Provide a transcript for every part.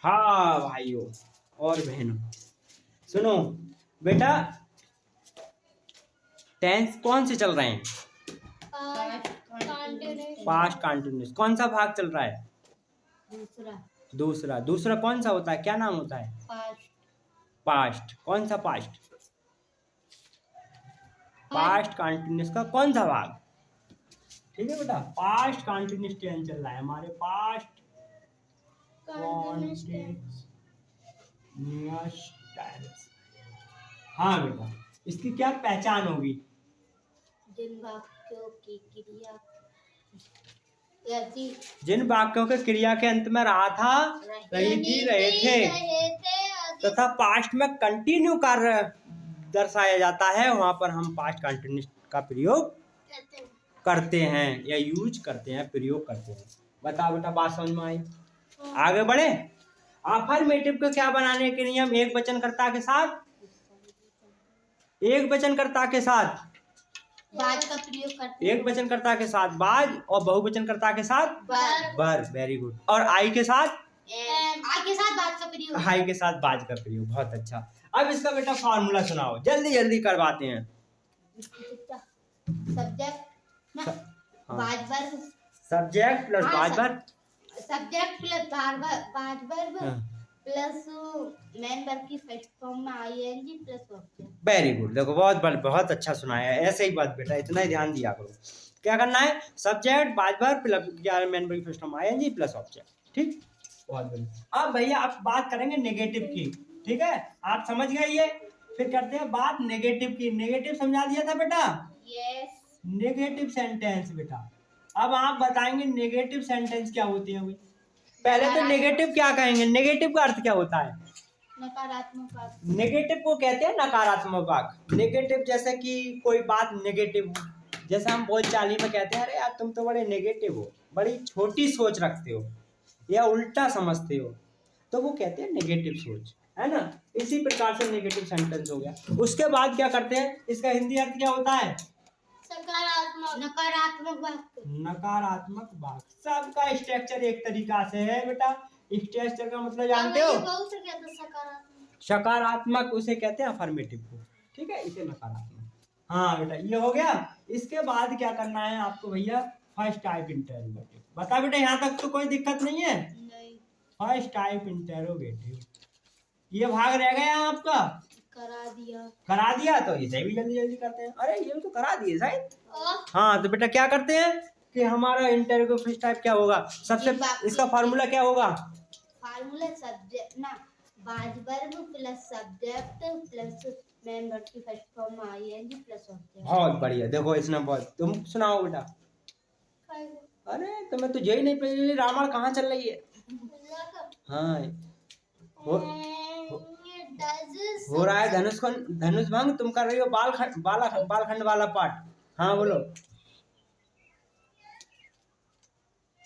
हाँ भाइयों और बहनों, सुनो बेटा, टेंस कौन से चल रहे हैं? Past continuous. कौन सा भाग चल रहा है? दूसरा। दूसरा कौन सा होता है, क्या नाम होता है? पास्ट। कौन सा पास्ट? पास्ट कंटिन्यूस का कौन सा भाग? ठीक है बेटा, पास्ट कंटिन्यूस टेंस चल रहा है हमारे। Past continuous tense. हाँ बेटा, इसकी क्या पहचान होगी? जिन वाक्यों के क्रिया के अंत में रहा था, रही थी, रहे थे तथा पास्ट में कंटिन्यू कार्य दर्शाया जाता है, वहां पर हम पास्ट कंटिन्यूस का प्रयोग करते हैं या यूज करते हैं, प्रयोग करते हैं। बताओ बेटा, बात समझ में आई? आगे बढ़े। अफर्मेटिव को क्या बनाने के नियम? एक वचनकर्ता के साथ, एक वचनकर्ता के साथ बाज का प्रयोग करते हैं। एक वचनकर्ता के साथ बाज और बहुवचनकर्ता के साथ बर। Very good. और आई के साथ बाज का प्रयोग। आई के साथ बाज का प्रयोग। बहुत अच्छा। अब इसका बेटा फॉर्मूला सुनाओ, जल्दी जल्दी करवाते हैं। Subject was verb, subject plus was verb, subject plus was verb plus main verb की फर्स्ट फॉर्म में ING plus object. Very good. देखो बहुत अच्छा सुनाया है। ऐसे ही बात बेटा, इतना ही ध्यान दिया करो। क्या करना है? Subject was verb plus main verb की first form ING plus object. ठीक, बहुत बढ़िया। अब भैया आप बात करेंगे नेगेटिव की। ठीक है, आप समझ गए ये। फिर करते हैं बात नेगेटिव की। नेगेटिव समझा दिया था बेटा? यस। नेगेटिव सेंटेंस बेटा, अब आप बताएंगे नेगेटिव सेंटेंस क्या होती है। पहले तो नेगेटिव क्या कहेंगे? नेगेटिव का अर्थ क्या होता है? नकारात्मक वाक्य। नेगेटिव को कहते हैं नकारात्मक वाक्य। नेगेटिव जैसे कि कोई बात नेगेटिव, जैसे हम बोलचाली में कहते हैं, अरे यार तुम तो बड़े नेगेटिव हो, बड़ी छोटी सोच रखते हो या उल्टा समझते हो, तो वो कहते हैं नेगेटिव सोच, है ना। इसी प्रकार से नेगेटिव सेंटेंस हो गया। उसके बाद क्या करते हैं? इसका हिंदी अर्थ क्या होता है? सकारात्मक, नकारात्मक वाक्य। नकारात्मक वाक्य। सबका स्ट्रक्चर एक तरीका से है बेटा। स्ट्रक्चर का मतलब जानते हो? सकारात्मक उसे कहते हैं अफर्मेटिव को। ठीक है, इसे नकारात्मक। हाँ बेटा, ये हो गया। इसके बाद क्या करना है आपको भैया? First type interrogative. बता बेटा, यहाँ तक तो कोई दिक्कत नहीं है? नहीं। फर्स्ट टाइप इंटरोगेटिव, ये भाग रह गया आपका। करा दिया तो इसे भी जल्दी जल्दी करते हैं। अरे ये तो करा दिए शायद। हाँ तो बेटा क्या करते हैं कि हमारा इंटरोगेटिव फर्स्ट टाइप क्या होगा? सबसे इसका फार्मूला क्या होगा? फार्मूला सब्जेक्ट ना, बाज verb plus subject plus main verb की first form ING plus object. बहुत बढ़िया। देखो इसने बहुत, तुम सुनाओ बेटा। अरे तुम्हें तो यही नहीं पता रामायण कहाँ चल रही है। हाँ हो रहा है धनुष भंग। तुम कर रही हो बालखंड वाला पाठ। हाँ बोलो।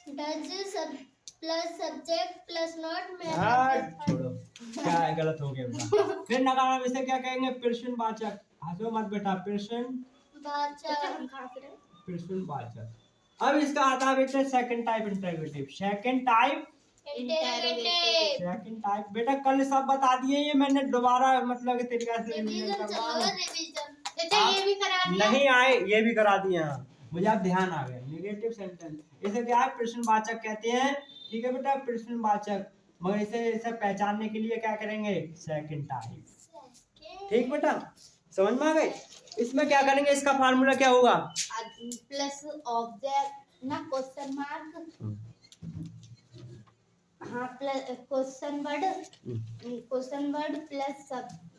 प्लस सब्जेक्ट प्लस नॉट में। छोड़ो, क्या है, गलत हो गया बेटा। फिर नकारात्मक इसे क्या कहेंगे? प्रश्न वाचक। हंसो मत बेटा, प्रश्न वाचक। अब इसका आता है बेटा second type interrogative. Second type बेटा कल सब बता दिए, ये मैंने दोबारा मतलब के तरीका से ये भी करा दिया। नहीं आए, ये भी करा दिए। हाँ मुझे अब ध्यान आ गया। नेगेटिव सेंटेंस इसे क्या है? प्रश्नवाचक कहते हैं। ठीक है बेटा, प्रश्नवाचक। मगर इसे पहचानने के लिए क्या करेंगे? Second type. ठीक बेटा, समझ में आ गए? इसमें क्या करेंगे? इसका फार्मूला क्या होगा? प्लस ऑब्जेक्ट ना, क्वेश्चन मार्क। हाँ plus question word plus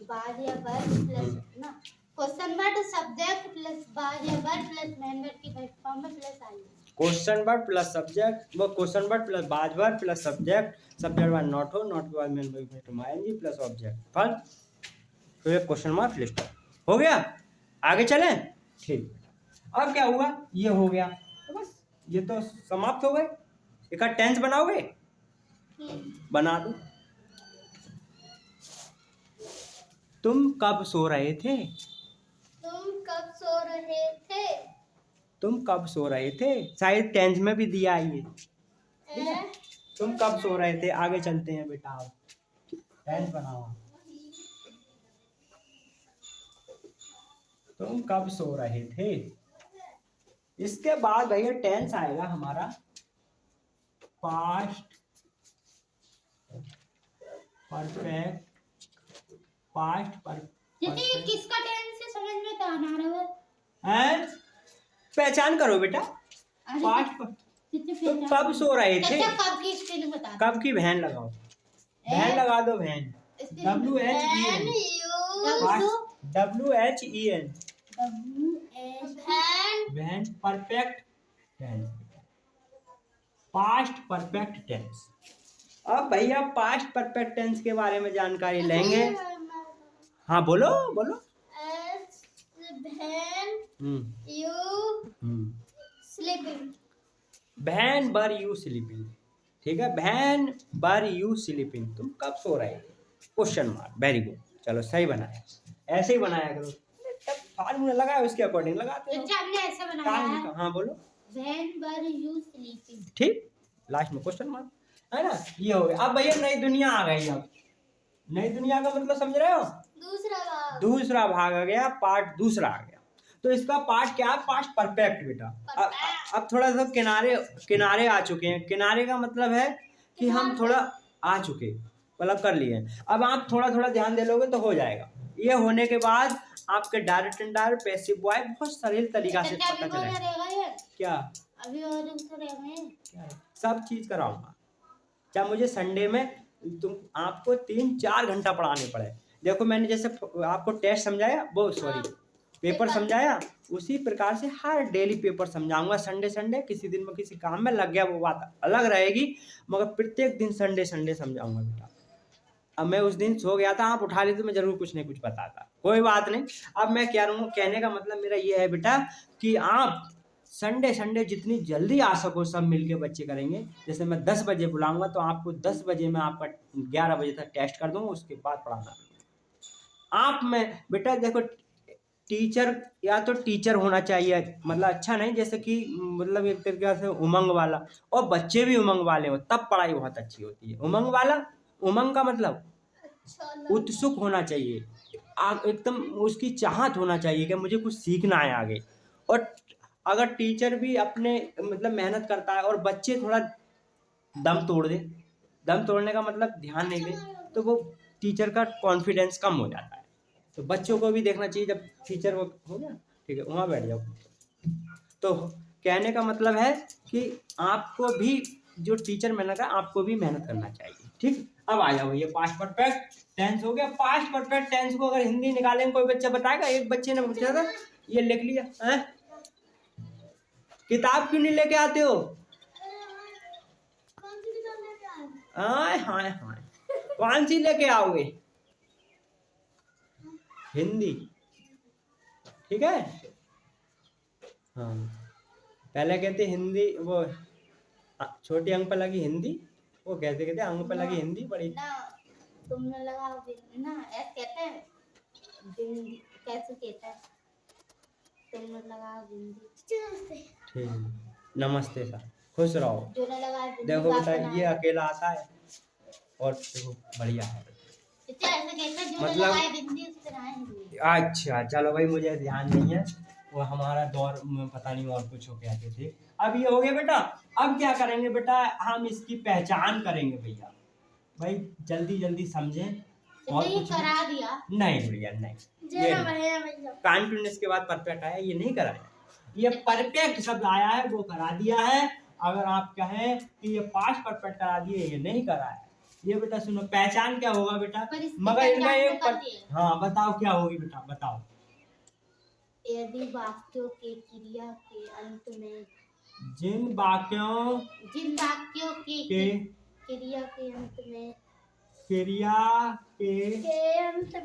was या वर्ब प्लस ना, question word subject plus was या वर्ब प्लस मेन वर्ब की फर्स्ट फॉर्म में plus I. Question word plus subject, वो question word plus was verb plus subject word not हो, not के बाद main verb first ING plus object फल, फिर question mark list हो गया। आगे चलें। ठीक, अब क्या हुआ? ये हो गया तो बस, ये तो समाप्त हो गए। एक टेंस बनाओगे? बना दो। तुम कब सो रहे थे? तुम कब सो रहे थे? तुम कब सो रहे थे? शायद टेंस में भी दिया है ये। तुम कब सो रहे थे? आगे चलते हैं बेटा, आप टेंस बनाओ। तुम कब सो रहे थे? इसके बाद भैया टेंस आएगा हमारा पास्ट परफेक्ट। पास्ट परफेक्ट किसका टेंस है समझ में तो आना रहा है, पहचान करो बेटा। है। पास्ट तुम कब सो रहे थे? कब की स्पेलिंग बता। कब की वैन लगाओ, वैन लगा दो, when WHEN, WHEN, when perfect tense, past perfect tense. अब भैया पास्ट परफेक्ट टेंस के बारे में जानकारी लेंगे। हाँ बोलो बोलो। वैन बर यू स्लीपिंग, ठीक है, वैन बर यू स्लीपिंग, तुम कब सो रहे थे? क्वेश्चन मार्क, वेरी गुड, चलो सही बनाया, ऐसे ही बनाया करो, फार्मूला लगाया उसके अकॉर्डिंग लगाते हो। हमने ऐसे बनाया है। हाँ बोलो। When were you sleeping? ठीक, लास्ट में क्वेश्चन मार्क, है ना, ये हो गया। अब भैया नई दुनिया आ गई। अब नई दुनिया का मतलब समझ रहे हो? दूसरा भाग आ गया, पार्ट दूसरा आ गया। तो इसका पार्ट क्या है? पास्ट परफेक्ट बेटा। अब थोड़ा सा किनारे किनारे आ चुके हैं। किनारे का मतलब है कि हम थोड़ा आ चुके, मतलब कर लिए। अब आप थोड़ा थोड़ा ध्यान दे लोगे तो हो जाएगा। ये होने के बाद आपके डायरेक्ट इंडायरेक्ट पैसिव वॉइस बहुत सरल तरीका से पता चलेगा। क्या अभी और तो रह गए क्या सब चीज कराऊंगा। चाहे मुझे संडे में तुम आपको 3-4 घंटा पढ़ाने पड़े। देखो मैंने जैसे आपको टेस्ट समझाया, वो सॉरी पेपर समझाया, उसी प्रकार से हर डेली पेपर समझाऊंगा। संडे संडे किसी दिन में किसी काम में लग गया वो बात अलग रहेगी, मगर प्रत्येक दिन संडे संडे समझाऊंगा बेटा। अब मैं उस दिन सो गया था, आप उठा लेते तो मैं जरूर कुछ नहीं कुछ बताता, कोई बात नहीं। अब मैं कह रहा हूँ, कहने का मतलब मेरा ये है बेटा कि आप संडे संडे जितनी जल्दी आ सको सब मिलके बच्चे करेंगे। जैसे मैं 10 बजे बुलाऊंगा तो आपको 10 बजे में आपका 11 बजे तक टेस्ट कर दूंगा, उसके बाद पढ़ाना। आप में बेटा देखो, टीचर या तो टीचर होना चाहिए, मतलब अच्छा नहीं, जैसे कि मतलब एक तरीके से उमंग वाला, और बच्चे भी उमंग वाले हो, तब पढ़ाई बहुत अच्छी होती है। उमंग वाला, उमंग का मतलब उत्सुक होना चाहिए, एकदम उसकी चाहत होना चाहिए कि मुझे कुछ सीखना है आगे। और अगर टीचर भी अपने मतलब मेहनत करता है और बच्चे थोड़ा दम तोड़ दे, दम तोड़ने का मतलब ध्यान नहीं दे, तो वो टीचर का कॉन्फिडेंस कम हो जाता है। तो बच्चों को भी देखना चाहिए, जब टीचर वो हो गया ठीक है वहाँ बैठ जाओ। तो कहने का मतलब है कि आपको भी जो टीचर मेहनत है आपको भी मेहनत करना चाहिए, ठीक। अब आ जाओ, ये पास्ट परफेक्ट टेंस हो गया। पास्ट परफेक्ट टेंस को अगर हिंदी निकालेंगे, कोई बच्चा बताएगा? एक बच्चे ने पूछा था, ये लिख लिया है, किताब क्यों नहीं लेके आते हो? हाय हाय हाय, कौन सी लेके आओगे? हिंदी, ठीक है। हाँ, पहले कहते हिंदी, वो छोटी अंक पर लगी हिंदी, वो कहते कहते अंक पर लगी हिंदी बड़ी ना, तुमने लगा ना ऐसे कहते हैं, कैसे कहते हैं, तुमने लगा हिंदी। ठीक, नमस्ते सर, खुश रहो। जो ना लगा देखो बेटा ये अकेला आता है और देखो बढ़िया है, मतलब अच्छा चलो भाई, मुझे ध्यान नहीं है, वो हमारा दौर में पता नहीं और कुछ हो कहते थे। अब ये हो गया बेटा। अब क्या करेंगे बेटा, हम इसकी पहचान करेंगे भैया, भाई जल्दी जल्दी समझें। और कुछ करा दिया नहीं भैया, नहीं, ये कॉन्टिन्यूअस के बाद परफेक्ट आया, ये नहीं कराया, ये परफेक्ट शब्द आया है वो करा दिया है। अगर आप कहें कि ये पास्ट परफेक्ट करा दिए, ये नहीं कराया। ये बेटा सुनो, पहचान क्या होगा बेटा, मगर इनका एक हाँ बताओ क्या होगी बेटा, बताओ। यदि वाक्यों के क्रिया के अंत में, जिन वाक्यों के क्रिया के अंत में, क्रिया के अंत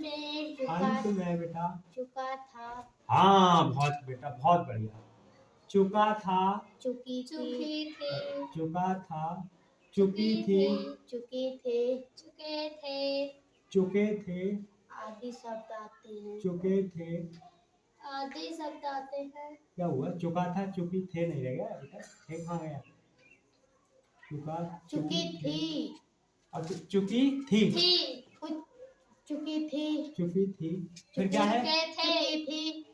में बेटा चुका था, हाँ बहुत बेटा, बहुत बढ़िया। चुका था, चुकी थी, चुका था, चुकी थी, चुके थे, चुके थे, आदि शब्द आते हैं, चुके थे, आदि शब्द आते हैं। क्या हुआ? चुका था चुकी थे नहीं रहेगा बेटा, थे कहाँ गया? चुका चुकी थी अब चुकी थी चुकी थी चुकी थी फिर क्या है चुकी थी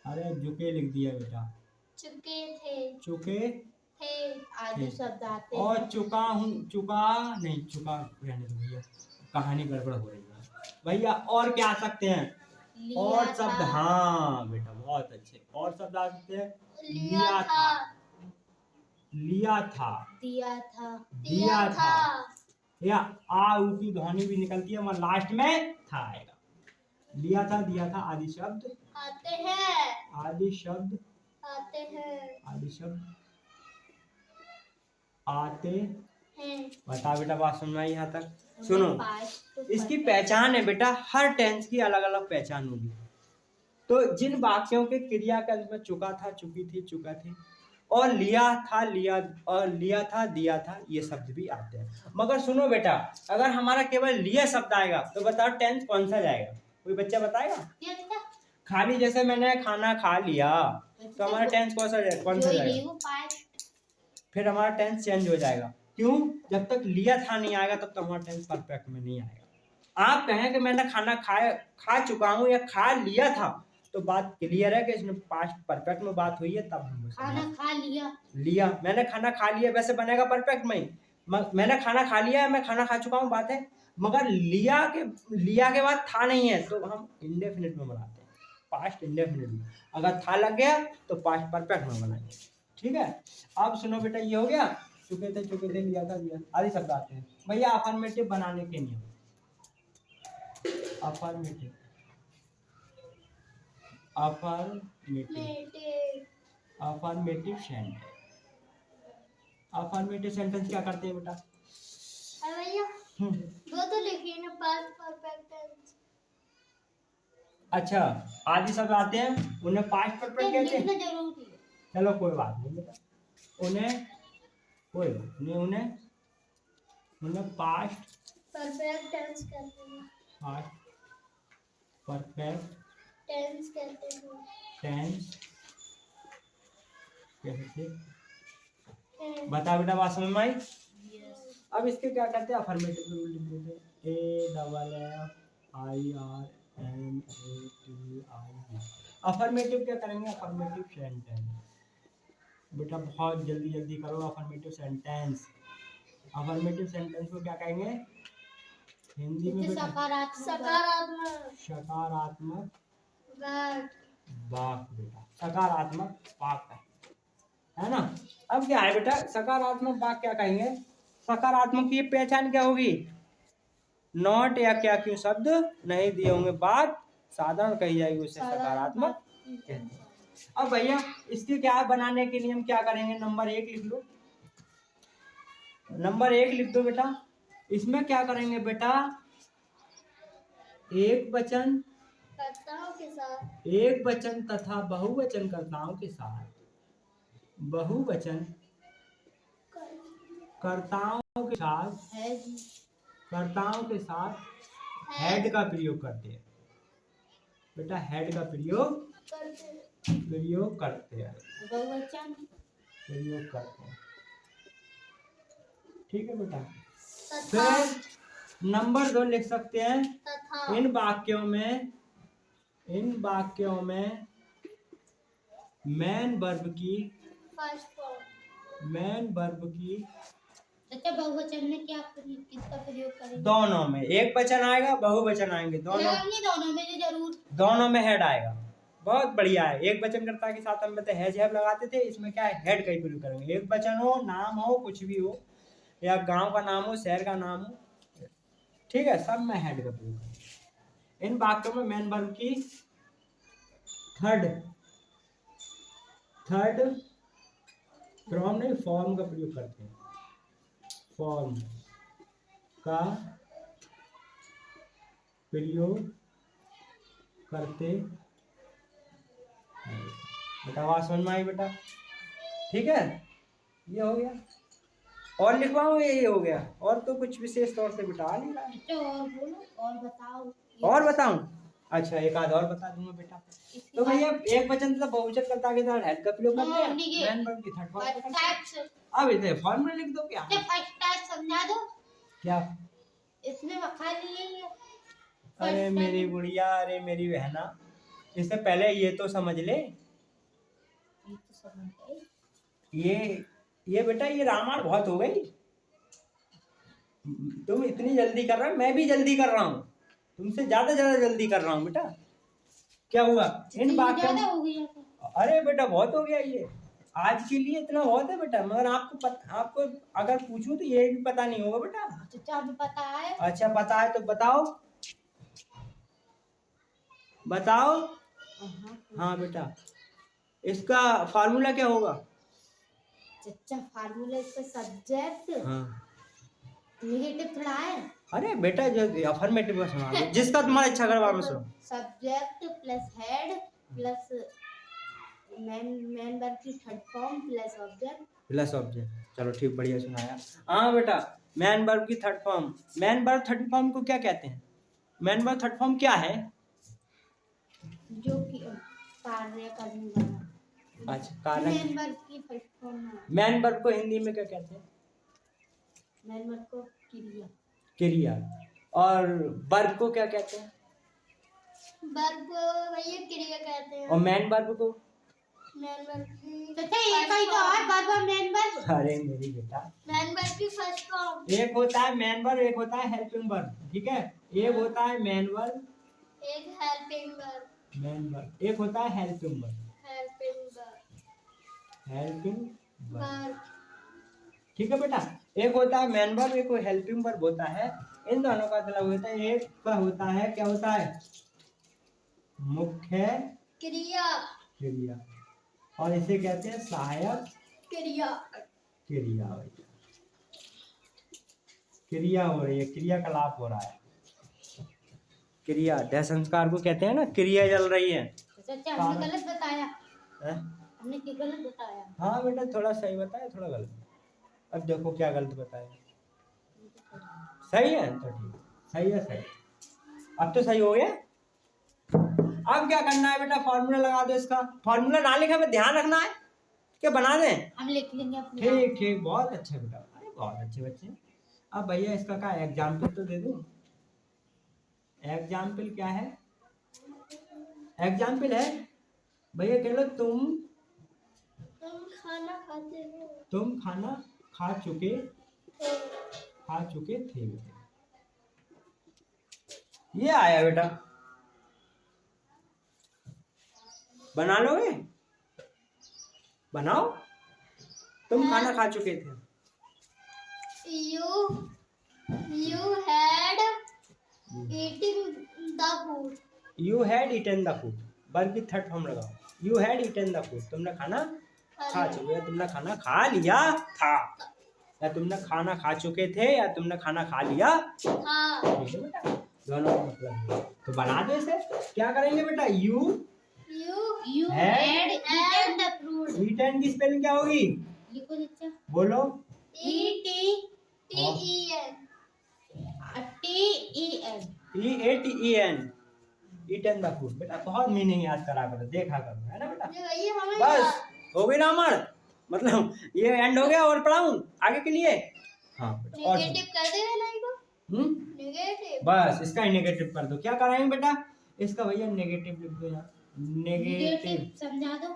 अरे झुके लिख दिया बेटा चुके थे आदि शब्द आते और हैं। चुका हूँ चुका नहीं चुका रहने दो भैया कहानी गड़बड़ हो रही है भैया और क्या आ सकते हैं और शब्द हाँ बेटा बहुत अच्छे और शब्द आ सकते हैं लिया था लिया था दिया था या आ ऊ की ध्वनि भी निकलती है मगर लास्ट में था आएगा लिया था दिया था आदि शब्द आते हैं आदि शब्द आते हैं बता बेटा बात सुन रही यहाँ तक सुनो इसकी पहचान है बेटा हर टेंस की अलग अलग पहचान होगी तो जिन वाक्यों के क्रिया के अंत में चुका था चुकी थी चुका थी और लिया था दिया था ये शब्द भी आते हैं मगर सुनो बेटा अगर हमारा केवल लिया शब्द आएगा तो बताओ टेंस कौन सा जाएगा कोई बच्चा बताएगा खाली जैसे मैंने खाना खा लिया तो हमारा टेंस कौन सा जाएगा फिर हमारा टेंस चेंज हो जाएगा क्यों जब तक लिया था नहीं आएगा तब तक हमारा टेंस परफेक्ट में नहीं आएगा आप कहें कि मैंने खाना खा चुका हूँ या खा लिया था तो बात क्लियर है कि इसमें पास्ट परफेक्ट में बात हुई है तब हम खाना खा लिया मैंने खाना खा लिया वैसे बनेगा परफेक्ट में मैंने खाना खा लिया है मैं खाना खा चुका हूँ बात है मगर लिया के बाद था नहीं है तो हम इंडेफिनिट में बनाते हैं पास्ट इंडेफिनिट में अगर था लग गया तो पास्ट परफेक्ट में बनाएंगे ठीक है अब सुनो बेटा ये हो गया चुके थे लिया था दिया आदि शब्द आते हैं भैया अफर्मेटिव बनाने के नियम अफर्मेटिव सेंटेंस क्या करते हैं बेटा भैया दो तो लिखिए ना पास्ट परफेक्ट टेंस अच्छा आदि शब्द आते हैं उन्हें पास्ट परफेक्ट कहते हैं जरूरी है चलो कोई बात नहीं बेटा उन्हें पास्ट परफेक्ट टेंस कहते हैं पास्ट परफेक्ट टेंस कहते हैं टेंस कैसे बता बेटा बात समझ में आई अब इसके क्या करते हैं अफर्मेटिव में लिख देते हैं AFFIRMATIV अफर्मेटिव क्या करेंगे अफर्मेटिव सेंटेंस बेटा बहुत जल्दी करो अफर्मेटिव सेंटेंस को क्या कहेंगे हिंदी में सकारात्मक वाक्य बेटा सकारात्मक वाक्य है ना अब क्या है बेटा सकारात्मक वाक्य क्या कहेंगे सकारात्मक की पहचान क्या होगी नॉट या क्या क्यों शब्द नहीं दिए होंगे बात साधारण कही जाएगी उसे सकारात्मक कहते हैं अब भैया इसके क्या बनाने के लिए हम क्या करेंगे नंबर 1 लिख लो नंबर 1 लिख दो बेटा इसमें क्या करेंगे बेटा एक वचन तथा बहुवचन कर्ताओं के साथ बहुवचन कर्ताओं के साथ हेड का प्रयोग करते हैं बेटा हेड का प्रयोग करते हैं ठीक है बेटा फिर नंबर 2 लिख सकते हैं इन वाक्यों में मेन वर्ब की बहुवचन में किसका प्रयोग करेंगे दोनों में एक वचन आएगा बहुवचन आएंगे दोनों में हेड आएगा बहुत बढ़िया है एक वचन कर्ता के साथ हम हैज हैव लगाते थे इसमें क्या है हेड का ही प्रयोग करेंगे एक वचन हो नाम हो कुछ भी हो या गांव का नाम हो शहर का नाम हो ठीक है सब में हेड का प्रयोग करेंगे इन वाक्यों में मेन वर्ब की थर्ड फ्रॉम नहीं फॉर्म का प्रयोग करते हैं फॉर्म का प्रयोग करते बेटा आवाज समझ में आई बेटा ठीक है ये हो गया और लिखवाओ ये हो गया और तो कुछ विशेष तौर से बेटा नहीं रहा और बोलो और बताओ और बताऊं अच्छा एक आध और बता दूंगा बेटा। इसके तो बाद भैया एक वचन मतलब बहुवचन करता के साथ हेड का प्रयोग करते हैं, ठीक है। मैन वर्ब की थर्ड फॉर्म करते हैं। फर्स्ट अब इधर फॉर्मूला लिख दो क्या? टाइप समझा दो, क्या? इसमें खाली यही है। अरे First मेरी type- गुड़िया, अरे मेरी बहना, इससे पहले ये तो समझ ले। ये तो समझ गई। ये बेटा ये रामायण बहुत हो गई। तुम इतनी जल्दी कर रहे हो, मैं भी जल्दी कर रहा हूँ, तुमसे ज्यादा जल्दी कर रहा हूँ बेटा। क्या हुआ इन वाक्यों? ज्यादा हो गया तो। अरे बेटा बहुत हो गया ये, आज के लिए इतना बहुत है बेटा। मगर आपको अगर पूछूं तो ये भी पता नहीं होगा बेटा। चाचा भी पता है। अच्छा पता है तो बताओ, बताओ। हाँ बेटा, इसका फार्मूला क्या होगा? चाचा फार्मूला इसका सब्जेक्ट हाँ नेगेटिव थोड़ा है। अरे बेटा जो अफर्मेटिव का सुना लो, जिसका तुम्हारा इच्छा करवा में सुनो। Subject plus had plus main verb की third form plus object. Plus object, चलो ठीक, बढ़िया सुनाया। हाँ बेटा, मैन वर्ब की third form, main verb third form को क्या कहते हैं? मैन वर्ब थर्ड फॉर्म क्या है? जो कि कार्य करने वाला। अच्छा कारण, मेन वर्ब की फर्स्ट फॉर्म है। मैन वर्ब को हिंदी में क्या कहते हैं? मेन वर्ब को क्रिया। क्रिया। और वर्ब को क्या कहते हैं? वर्ब भैया क्रिया कहते हैं। और मैन वर्ब को? मैन वर्ब चाचा एक ही तो है वर्ब और मैन वर्ब। अरे मेरी बेटा, मैन वर्ब की फर्स्ट फॉर्म एक होता है मैन वर्ब, एक होता है हेल्पिंग वर्ब, ठीक है? एक होता है मैन वर्ब, एक हेल्पिंग वर्ब। मैन वर्ब, एक होता है helping verb, helping verb. Helping verb, verb ठीक है बेटा? एक होता है मैन वर्ब, एक हेल्पिंग वर्ब होता है। इन दोनों का मतलब होता है, एक का होता है क्या होता है? मुख्य क्रिया। क्रिया, और इसे कहते हैं सहायक क्रिया। क्रिया। क्रिया हो रही है, क्रियाकलाप हो रहा है, क्रिया देह संस्कार को कहते हैं ना, क्रिया चल रही है। चाचा हमने गलत बताया। है? हमने क्या गलत बताया? हाँ बेटा, थोड़ा सही बताया थोड़ा गलत। अब देखो क्या गलत बताया, सही है तो ठीक, सही है सही। अब तो सही हो गया। अब क्या करना है बेटा? फॉर्मूला लगा दो इसका। फॉर्मूला ना लिखा में ध्यान रखना है कि बना दें। हम लिख लेंगे अपने। ठीक ठीक, बहुत अच्छा बेटा, अरे बहुत अच्छे बच्चे। अब भैया इसका क्या एग्जाम्पल तो दे दूं। एग्जाम्पल क्या है? एग्जाम्पल है भैया, कह लो तुम खाना खाते हो। तुम खाना खा चुके थे। ये आया बेटा, बना लोगे? बनाओ। तुम खाना खा चुके थे। You had eaten the food. You had eaten the food, verb की थर्ड फॉर्म लगाओ। You had eaten the food, तुमने खाना खा चुके, या तुमने खाना खा लिया था, या तुमने खाना खा चुके थे, या तुमने खाना खा लिया था। ठीक है बेटा, दोनों का मतलब है। तो बना दो इसे। क्या करेंगे बेटा? You had eaten the fruit. eaten की स्पेलिंग क्या होगी? लिखो चाचा। बोलो। EATEN, eaten the food। बेटा बहुत मीनिंग याद करा करो, देखा करो, है ना बेटा? बस हो गई ना अमर, मतलब ये एंड हो गया, और पढ़ाऊं आगे के लिए? हाँ बेटा, और नेगेटिव कर देना ना इसको। नेगेटिव। बस इसका ही नेगेटिव कर दो। क्या कराएंगे बेटा? इसका भैया नेगेटिव लिख दो यार, नेगेटिव समझा दो।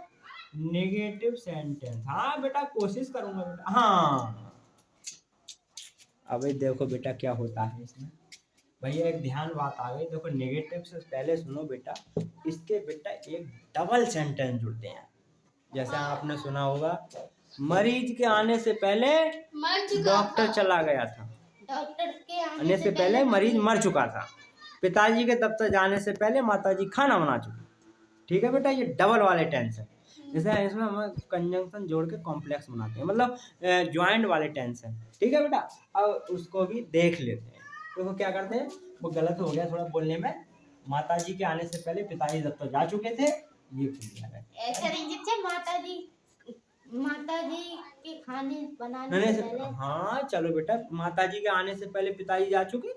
Negative sentence. हाँ बेटा कोशिश करूंगा बेटा। हाँ अबे देखो बेटा क्या होता है इसमें, भैया एक ध्यान बात आ गई। देखो नेगेटिव से पहले सुनो बेटा, इसके बेटा एक डबल सेंटेंस जुड़ते हैं। जैसे आपने सुना होगा, मरीज के आने से पहले डॉक्टर चला गया था। डॉक्टर के आने से पहले मरीज मर चुका था। पिताजी के दफ्तर जाने से पहले माताजी खाना बना चुकी। ठीक है बेटा, ये डबल वाले टेंस है। जैसे इसमें हम कंजंक्शन जोड़ के कॉम्प्लेक्स बनाते हैं, मतलब ज्वाइंट वाले टेंस है। ठीक है बेटा, अब उसको भी देख लेते हैं। तो वो क्या करते हैं, वो गलत हो गया थोड़ा बोलने में। माताजी के आने से पहले पिताजी दफ्तर जा चुके थे, ये क्लियर है। ऐसा नहीं चाचा, माताजी के खाने बनाने से पहले। हाँ चलो बेटा, माताजी के आने से पहले पिताजी जा चुके,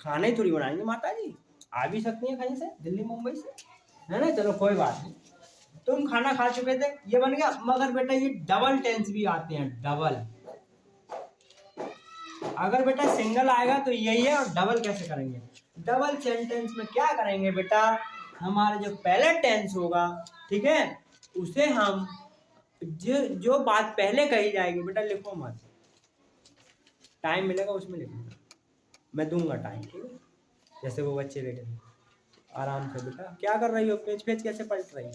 खाना ही थोड़ी बनाएंगे माताजी। आ भी सकती हैं कहीं से, दिल्ली मुंबई से, है ना। चलो कोई बात नहीं, तुम खाना खा चुके थे, ये बन गया। मगर बेटा ये डबल टेंस भी आते हैं, डबल। अगर बेटा सिंगल आएगा तो यही है, और डबल कैसे करेंगे? डबल सेंटेंस में क्या करेंगे बेटा, हमारा जो पहला टेंस होगा, ठीक है, उसे हम जो बात पहले कही जाएगी बेटा, लिखो मत, टाइम मिलेगा उसमें लिखना, मैं दूंगा टाइम, ठीक है। जैसे वो बच्चे देखेंगे आराम से। बेटा क्या कर रही हो, पेज पेज कैसे पलट रही हो?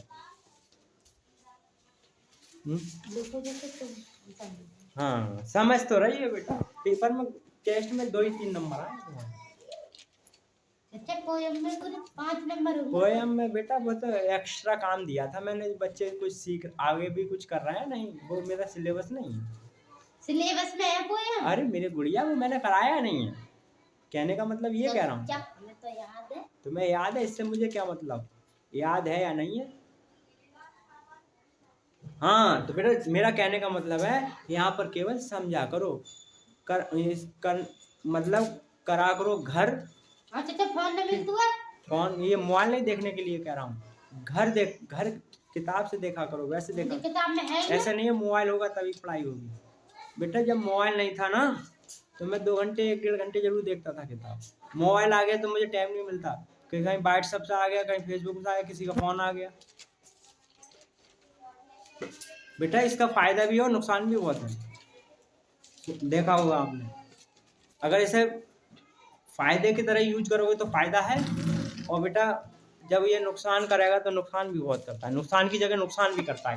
हाँ समझ तो रही है बेटा, पेपर में टेस्ट में 2 ही 3 नंबर आए तुम्हारे। अच्छा पोयम में कुछ 5 नंबर होंगे। पोयम में बेटा वो तो एक्स्ट्रा काम दिया था मैंने, बच्चे कुछ सीख आगे भी कुछ कर रहे हैं, नहीं वो मेरा सिलेबस नहीं है। सिलेबस में है पोयम? अरे मेरे गुड़िया वो मैंने कराया नहीं है, कहने का मतलब ये तो कह रहा हूँ। क्या हमें तो याद है। तुम्हें याद है, इससे मुझे क्या मतलब, याद है या नहीं है? हाँ तो बेटा मेरा कहने का मतलब है, यहाँ पर केवल समझा करो, कर मतलब करा करो घर। अच्छा तो फोन में मिल दूँगा? फोन, ये मोबाइल नहीं देखने के लिए कह रहा हूँ, घर किताब से देखा करो, वैसे देखा। किताब में है ऐसा नहीं है मोबाइल होगा तभी पढ़ाई होगी बेटा। जब मोबाइल नहीं था ना तो मैं 2 घंटे 1 डेढ़ घंटे जरूर देखता था किताब। मोबाइल आ गया तो मुझे टाइम नहीं मिलता, कहीं व्हाट्सएप से आ गया, कहीं फेसबुक से आ गया, किसी का फोन आ गया। बेटा इसका फायदा भी है और नुकसान भी बहुत है, देखा होगा आपने। अगर इसे फायदे की तरह यूज करोगे तो फायदा है, और बेटा जब ये नुकसान करेगा तो नुकसान भी बहुत करता है, नुकसान की जगह नुकसान भी करता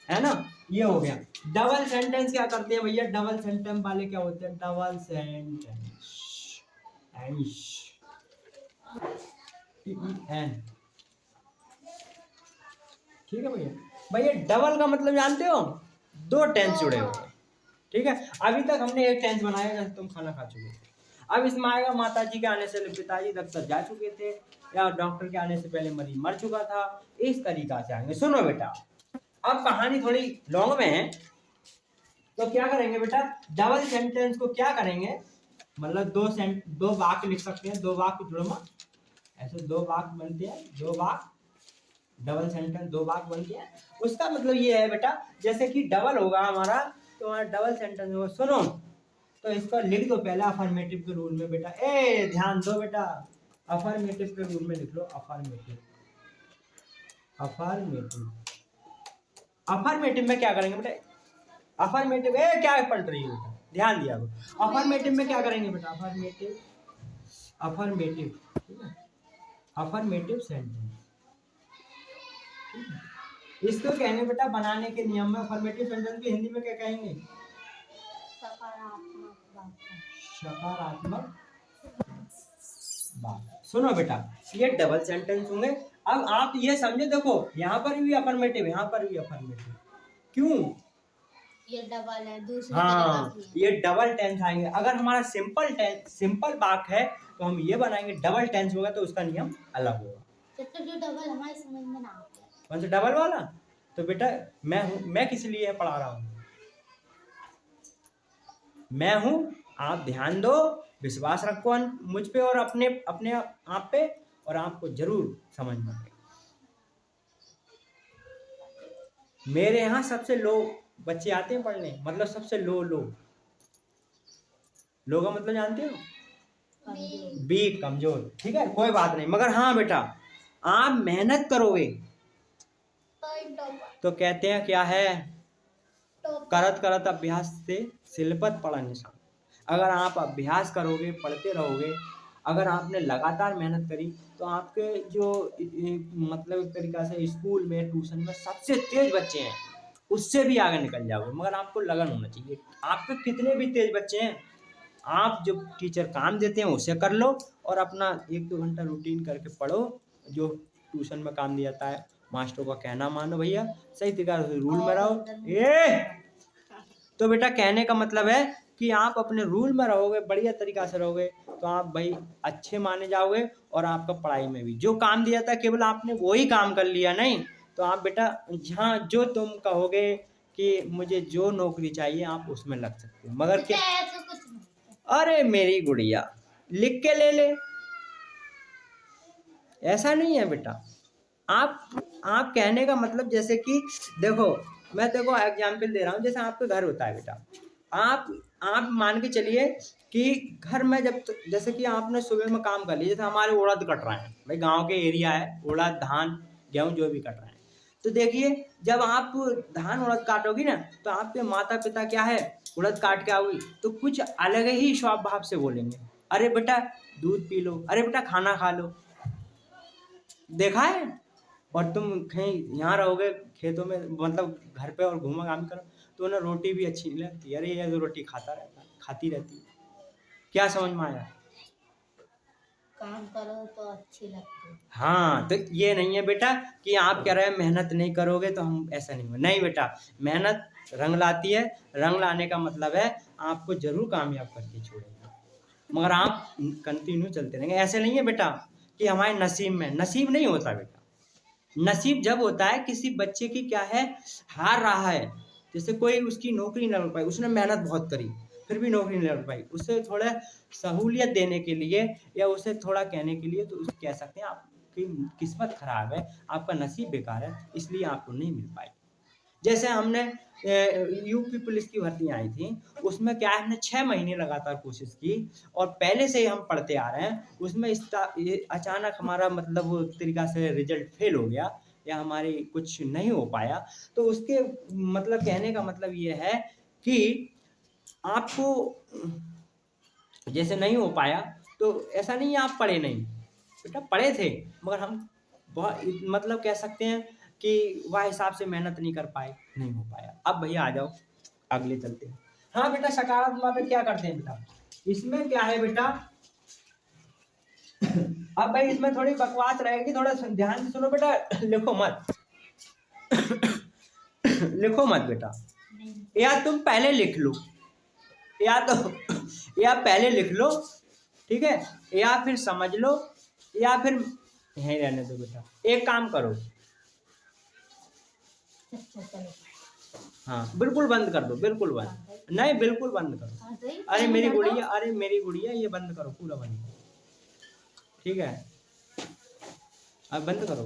है ना। ये हो गया। डबल सेंटेंस क्या करते हैं भैया, डबल सेंटेंस वाले क्या होते हैं, डबल सेंटेंस एन, ठीक है भैया। भैया डबल का मतलब जानते हो, 2 टेंस जुड़े हुए हैं, ठीक है। अभी तक हमने एक टेंस बनाया जैसे तुम खाना खा चुके थे, अब इसमें आएगा माता जी के आने से पिताजी दफ्तर जा चुके थे, या डॉक्टर के आने से पहले मरीज मर चुका था, इस तरीका से आएंगे। सुनो बेटा, अब कहानी थोड़ी लॉन्ग में है, तो क्या करेंगे बेटा, डबल सेंटेंस को क्या करेंगे, मतलब 2 वाक्य लिख सकते हैं, 2 वाक्य जुड़वा, ऐसे 2 वाक्य बनते हैं, 2 वाक्य, डबल सेंटेंस 2 वाक्य बनते हैं। उसका मतलब ये है बेटा, जैसे कि डबल होगा हमारा, तो हमारा डबल सेंटेंस होगा। सुनो तो इसको लिख दो पहले अफर्मेटिव के रूल में बेटा, ए ध्यान दो बेटा, अफर्मेटिव के रूल में लिख लो, अफर्मेटिव। अफर्मेटिव में क्या करेंगे बेटा, अफर्मेटिव, ए क्या पलट रही है बेटा, ध्यान दिया करो। अफर्मेटिव में क्या करेंगे बेटा, अफर्मेटिव, ठीक है, अफर्मेटिव सेंटेंस, इसको कहने बेटा बनाने के नियम में। अफर्मेटिव सेंटेंस की हिंदी में क्या कहेंगे, सकारात्मक बात। सुनो बेटा, ये डबल सेंटेंस होंगे। अब आप ये समझे, देखो यहाँ पर भी अफर्मेटिव, यहाँ पर भी अफर्मेटिव, क्यों, ये डबल है, दूसरी हाँ ये डबल टेंस आएंगे। अगर हमारा सिंपल वाक्य है तो हम ये बनाएंगे, डबल टेंस होगा तो उसका नियम अलग होगा। तो जो डबल हमारे समझ में ना आता है, कौन सा डबल वाला, तो बेटा मैं किस लिए पढ़ा रहा हूँ, मैं हूँ, आप ध्यान दो, विश्वास रखो मुझ पे और अपने आप पे, और आपको जरूर समझ में आएगा। मेरे यहाँ सबसे लो बच्चे आते हैं पढ़ने, मतलब सबसे लो का मतलब जानते हो, वीक, कमजोर, ठीक है, कोई बात नहीं। मगर हाँ बेटा, आप मेहनत करोगे तो कहते हैं क्या है, करत करत अभ्यास से सिलपत पड़ा निशान। अगर आप अभ्यास करोगे, पढ़ते रहोगे, अगर आपने लगातार मेहनत करी, तो आपके जो मतलब एक तरीका से स्कूल में, ट्यूशन में सबसे तेज बच्चे हैं उससे भी आगे निकल जाओगे। मगर आपको लगन होना चाहिए। आपके कितने भी तेज बच्चे हैं, आप जो टीचर काम देते हैं उसे कर लो, और अपना 1-2 घंटा रूटीन करके पढ़ो, जो ट्यूशन में काम दिया जाता है, मास्टरों का कहना मानो भैया, सही तरीका से रूल में रहो। तो बेटा कहने का मतलब है कि आप अपने रूल में रहोगे, बढ़िया तरीका से रहोगे, तो आप भाई अच्छे माने जाओगे, और आपका पढ़ाई में भी जो काम दिया था केवल आपने वही काम कर लिया नहीं, तो आप बेटा जहाँ जो तुम कहोगे कि मुझे जो नौकरी चाहिए आप उसमें लग सकते हो। मगर क्या, अरे मेरी गुड़िया लिख के ले ले, ऐसा नहीं है बेटा। आप कहने का मतलब जैसे कि देखो, मैं देखो एग्जाम्पल दे रहा हूँ, जैसे आपका घर होता है बेटा, आप मान के चलिए कि घर में जैसे कि आपने सुबह में काम कर लिया, जैसे हमारे उड़द कट रहे हैं भाई, गांव के एरिया है, उड़द धान गेहूं जो भी कट रहे हैं, तो देखिए जब आप धान उड़द काटोगी ना, तो आपके माता पिता क्या है, उड़द काट के आओगी तो कुछ अलग ही स्वभाव से बोलेंगे, अरे बेटा दूध पी लो, अरे बेटा खाना खा लो, देखा है। और तुम कहीं यहाँ रहोगे खेतों में, मतलब घर पे और घूमा काम करो, तो उन्हें रोटी भी अच्छी नहीं लगती, अरे ये तो रोटी खाती रहती है। क्या समझ में आया? काम करो तो अच्छी लगती है। हाँ, तो ये नहीं है बेटा कि आप कह रहे हैं मेहनत नहीं करोगे तो हम ऐसा नहीं हो, नहीं बेटा, मेहनत रंग लाती है, रंग लाने का मतलब है आपको जरूर कामयाब करके छोड़ेंगे, मगर आप कंटिन्यू चलते रहेंगे। ऐसे नहीं है बेटा कि हमारे नसीब में, नसीब नहीं होता बेटा। नसीब जब होता है किसी बच्चे की क्या है, हार रहा है, जैसे कोई उसकी नौकरी न मिल पाई, उसने मेहनत बहुत करी फिर भी नौकरी नहीं मिल पाई, उसे थोड़ा सहूलियत देने के लिए या उसे थोड़ा कहने के लिए तो उसे कह सकते हैं आपकी किस्मत खराब है, आपका नसीब बेकार है, इसलिए आपको नहीं मिल पाई। जैसे हमने यूपी पुलिस की भर्ती आई थी, उसमें क्या है, हमने 6 महीने लगातार कोशिश की और पहले से ही हम पढ़ते आ रहे हैं, उसमें ये अचानक हमारा मतलब वो तरीका से रिजल्ट फेल हो गया या हमारी कुछ नहीं हो पाया, तो उसके मतलब कहने का मतलब ये है कि आपको जैसे नहीं हो पाया तो ऐसा नहीं है आप पढ़े नहीं, बेटा पढ़े थे, मगर हम बहुत मतलब कह सकते हैं कि वह हिसाब से मेहनत नहीं कर पाए, नहीं हो पाया। अब भैया आ जाओ अगले चलते हैं। हाँ बेटा, सकारात्मक में क्या करते हैं बेटा, इसमें क्या है बेटा, अब भाई इसमें थोड़ी बकवास रहेगी, थोड़ा ध्यान से सुनो बेटा, लिखो मत लिखो मत बेटा, या तुम पहले लिख लो, या पहले लिख लो, ठीक है, या फिर समझ लो, या फिर यहीं रहने दो बेटा। एक काम करो, हाँ बिल्कुल बंद कर दो, बिल्कुल बंद, नहीं बिल्कुल बंद करो, अरे मेरी गुड़िया ये बंद करो, पूरा बंद करो, ठीक है, अब बंद करो।